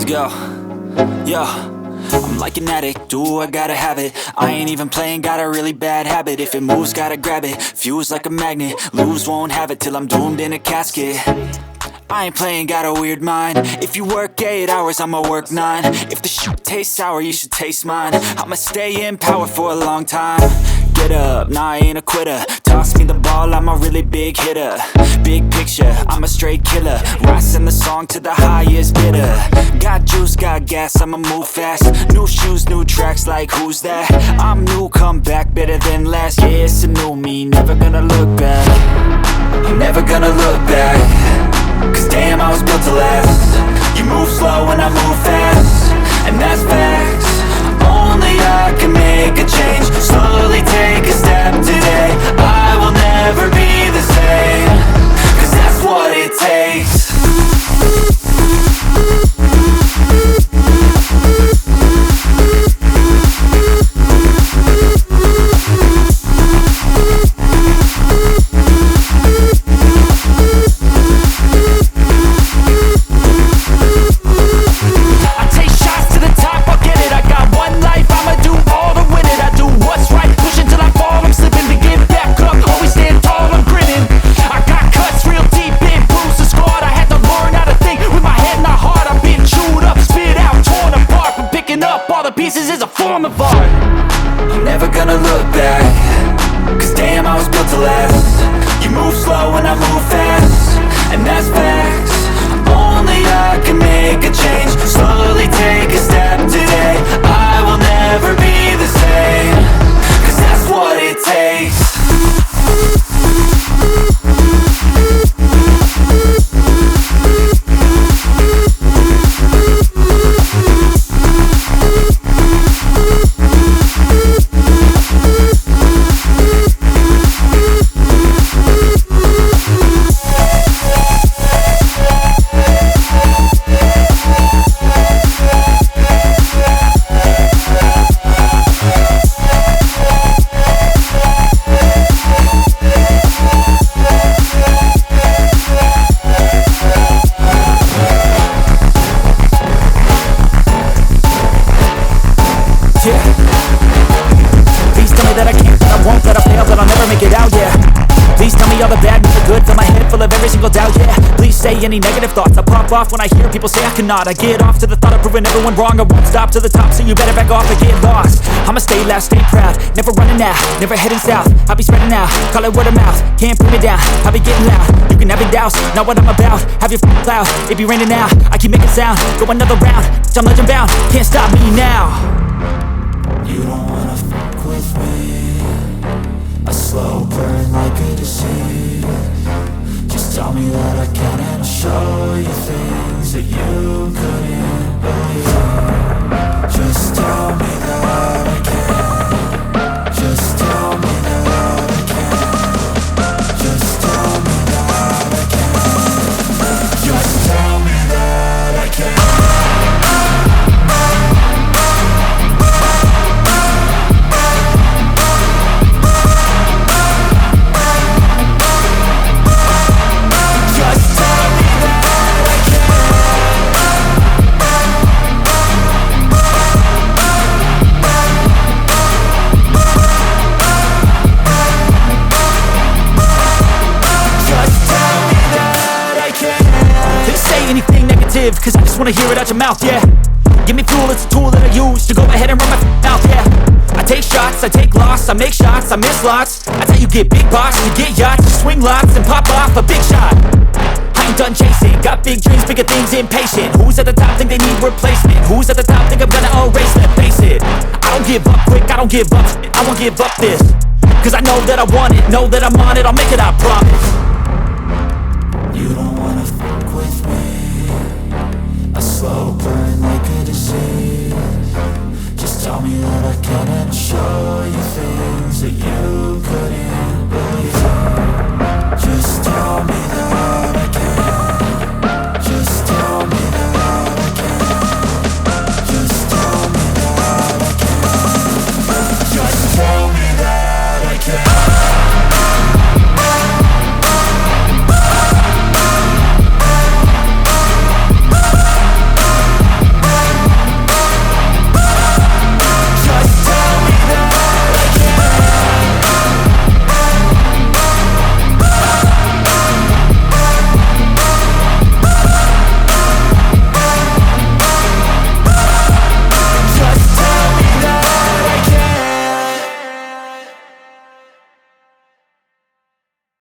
Let's go. Yo, I'm like an addict, do I gotta have it. I ain't even playing, got a really bad habit. If it moves, gotta grab it, fuse like a magnet. Lose, won't have it till I'm doomed in a casket. I ain't playing, got a weird mind. If you work 8 hours, I'ma work 9. If the shit tastes sour, you should taste mine. I'ma stay in power for a long time. Get up, nah, I ain't a quitter. Toss me the ball, I'm a really big hitter. Big picture, I'm a straight killer. Rising the song to the highest bidder. Got juice, got gas, I'ma move fast. New shoes, new tracks, like who's that? I'm new, come back, better than last. Yeah, it's a new me, never gonna look back. I'm never gonna look back. Cause damn, I was built to last. You move slow and I move fast, and that's facts. Only I can make a change. Slowly take a step today. I will never be the same. Cause that's what it takes. Pieces is a form of art. I'm never gonna look back. Cause damn, I was built to last. You move slow and I move fast, and that's facts. Only I can make a change. Slowly take a step today. I will never be the same. Cause that's what it takes. Please tell me that I can't, that I won't, that I fail, that I'll never make it out, yeah. Please tell me all the bad, not the good, fill my head full of every single doubt, yeah. Please say any negative thoughts, I pop off when I hear people say I cannot. I get off to the thought of proving everyone wrong. I won't stop to the top, so you better back off and get lost. I'ma stay loud, stay proud, never running out, never heading south. I'll be spreading out, call it word of mouth, can't put me down, I'll be getting loud. You can have your doubts, not what I'm about, have your f***ing cloud. It be raining now, I keep making sound, go another round, I'm legend bound, can't stop me now. You don't wanna fuck with me. A slow burn like a disease. Just tell me that I can and I'll show you things that you couldn't believe. Just tell me that I can. Just tell me that I can. Just tell me that I can. Just tell me that I can. Cause I just wanna hear it out your mouth, yeah. Give me fuel, it's a tool that I use to go ahead and run my mouth, yeah. I take shots, I take loss, I make shots, I miss lots. That's how you get big box, you get yachts, you swing lots and pop off a big shot. I ain't done chasing, got big dreams, bigger things, impatient. Who's at the top think they need replacement? Who's at the top think I'm gonna erase them? Face it, I don't give up quick, I don't give up shit, I won't give up this. Cause I know that I want it, know that I'm on it, I'll make it, I promise. You don't wanna fuck with me. A slow burn like a disease. Just tell me that I can and I'll show you things that you couldn't